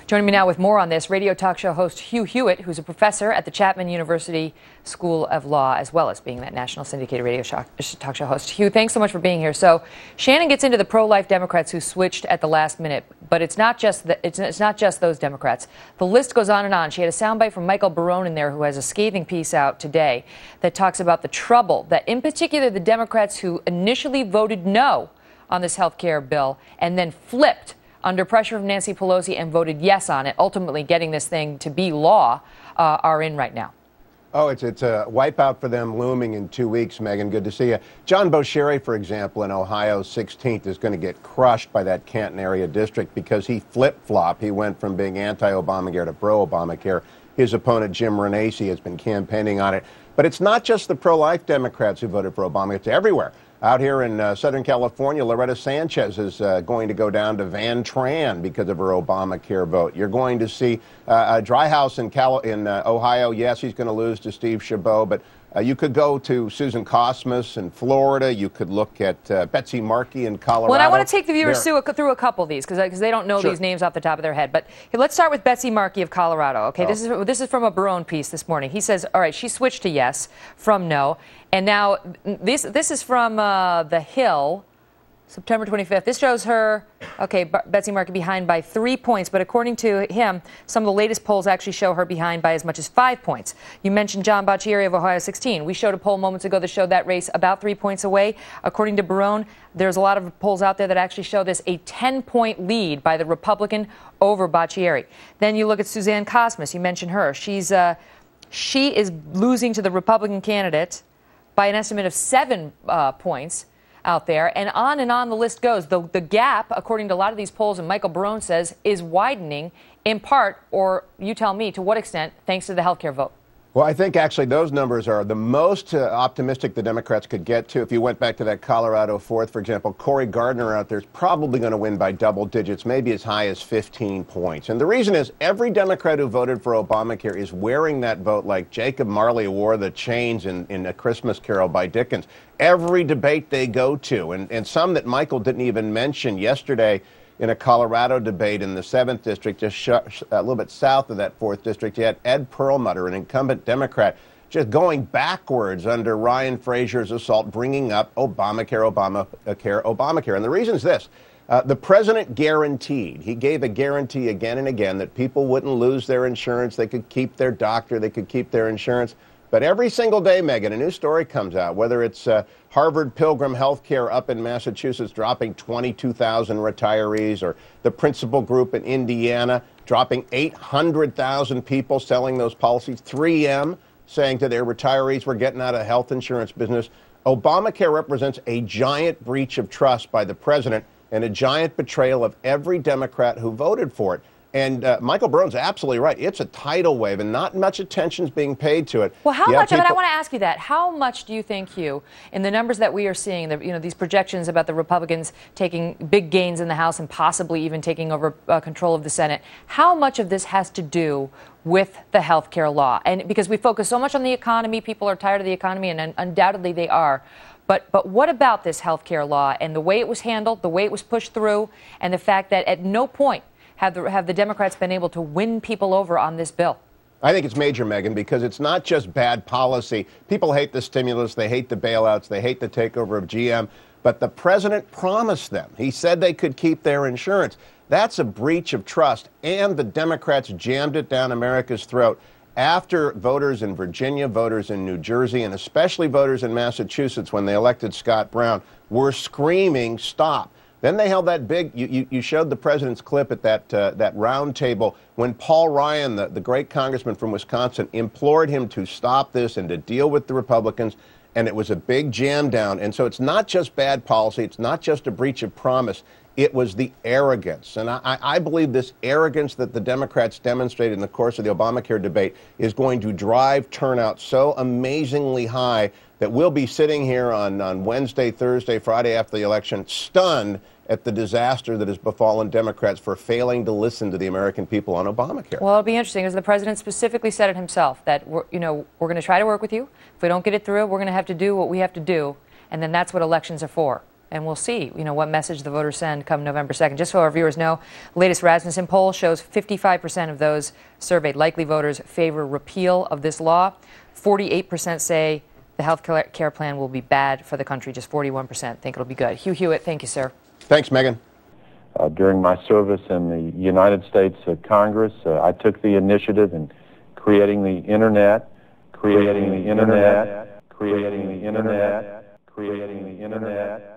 Joining me now with more on this, radio talk show host Hugh Hewitt, who's a professor at the Chapman University School of Law, as well as being that national syndicated radio talk show host. Hugh, thanks so much for being here. So Shannon gets into the pro-life Democrats who switched at the last minute, but it's not just those Democrats. The list goes on and on. She had a soundbite from Michael Barone in there, who has a scathing piece out today that talks about the trouble that, in particular, the Democrats who initially voted no on this health care bill and then flipped under pressure from Nancy Pelosi and voted yes on it, ultimately getting this thing to be law, are in right now. Oh, it's a wipeout for them looming in 2 weeks, Megan. Good to see you. John Boscheri, for example, in Ohio 16th is going to get crushed by that Canton area district because he flip-flopped. He went from being anti-Obamacare to pro-Obamacare. His opponent, Jim Renacci, has been campaigning on it. But it's not just the pro-life Democrats who voted for Obama. It's everywhere. Out here in Southern California, Loretta Sanchez is going to go down to Van Tran because of her Obamacare vote. You're going to see Dryhouse in Ohio. Yes, he's going to lose to Steve Chabot, but you could go to Susan Kosmas in Florida. You could look at Betsy Markey in Colorado. Well, I want to take the viewers through a couple of these because they don't know Sure. these names off the top of their head. But hey, let's start with Betsy Markey of Colorado. Okay, this is from a Barone piece this morning. He says, all right, she switched to yes from no. And now this is from The Hill, September 25th. This shows her, okay, Betsy Markey behind by 3 points. But according to him, some of the latest polls actually show her behind by as much as 5 points. You mentioned John Boscheri of Ohio 16. We showed a poll moments ago that showed that race about 3 points away. According to Barone, there's a lot of polls out there that actually show this a 10-point lead by the Republican over Boscheri. Then you look at Suzanne Kosmas. You mentioned her. She is losing to the Republican candidate by an estimate of 7 points out there, and on the list goes. The gap, according to a lot of these polls, and Michael Barone says, is widening in part, or you tell me, to what extent, thanks to the health care vote. Well, I think actually those numbers are the most optimistic the Democrats could get to. If you went back to that Colorado 4th, for example, Cory Gardner out there is probably going to win by double digits, maybe as high as 15 points. And the reason is every Democrat who voted for Obamacare is wearing that vote like Jacob Marley wore the chains in A Christmas Carol by Dickens. Every debate they go to, and some that Michael didn't even mention yesterday, in a Colorado debate in the 7th district, just a little bit south of that 4th district, you had Ed Perlmutter, an incumbent Democrat, just going backwards under Ryan Frazier's assault, bringing up Obamacare. And the reason is this. The president guaranteed, he gave a guarantee again and again that people wouldn't lose their insurance, they could keep their doctor, they could keep their insurance. But every single day, Megan, a new story comes out, whether it's Harvard Pilgrim Healthcare up in Massachusetts dropping 22,000 retirees, or the Principal Group in Indiana dropping 800,000 people selling those policies, 3M saying to their retirees, we're getting out of the health insurance business. Obamacare represents a giant breach of trust by the president and a giant betrayal of every Democrat who voted for it. And Michael Barone's absolutely right. It's a tidal wave, and not much attention's being paid to it. Well, how much of it? I want to ask you that. How much do you think, Hugh, in the numbers that we are seeing, these projections about the Republicans taking big gains in the House and possibly even taking over control of the Senate, how much of this has to do with the health care law? And because we focus so much on the economy, people are tired of the economy, and undoubtedly they are. But what about this health care law and the way it was handled, the way it was pushed through, and the fact that at no point have the Democrats been able to win people over on this bill? I think it's major, Megan, because it's not just bad policy. People hate the stimulus, they hate the bailouts, they hate the takeover of GM, but the president promised them. He said they could keep their insurance. That's a breach of trust, and the Democrats jammed it down America's throat after voters in Virginia, voters in New Jersey, and especially voters in Massachusetts, when they elected Scott Brown, were screaming, stop. Then they held that big, you showed the president's clip at that round table when Paul Ryan, the great congressman from Wisconsin, implored him to stop this and to deal with the Republicans, and it was a big jam down. And so it's not just bad policy, it's not just a breach of promise, it was the arrogance. And I believe this arrogance that the Democrats demonstrated in the course of the Obamacare debate is going to drive turnout so amazingly high that we'll be sitting here on Wednesday, Thursday, Friday after the election, stunned at the disaster that has befallen Democrats for failing to listen to the American people on Obamacare. Well, it'll be interesting, as the president specifically said it himself, that we're going to try to work with you. If we don't get it through, we're going to have to do what we have to do, and then that's what elections are for. And we'll see, what message the voters send come November 2nd. Just so our viewers know, latest Rasmussen poll shows 55% of those surveyed likely voters favor repeal of this law. 48% say the health care plan will be bad for the country. Just 41% think it'll be good. Hugh Hewitt, thank you, sir. Thanks, Megan. During my service in the United States Congress, I took the initiative in creating the Internet, creating the Internet, creating the Internet, creating the Internet.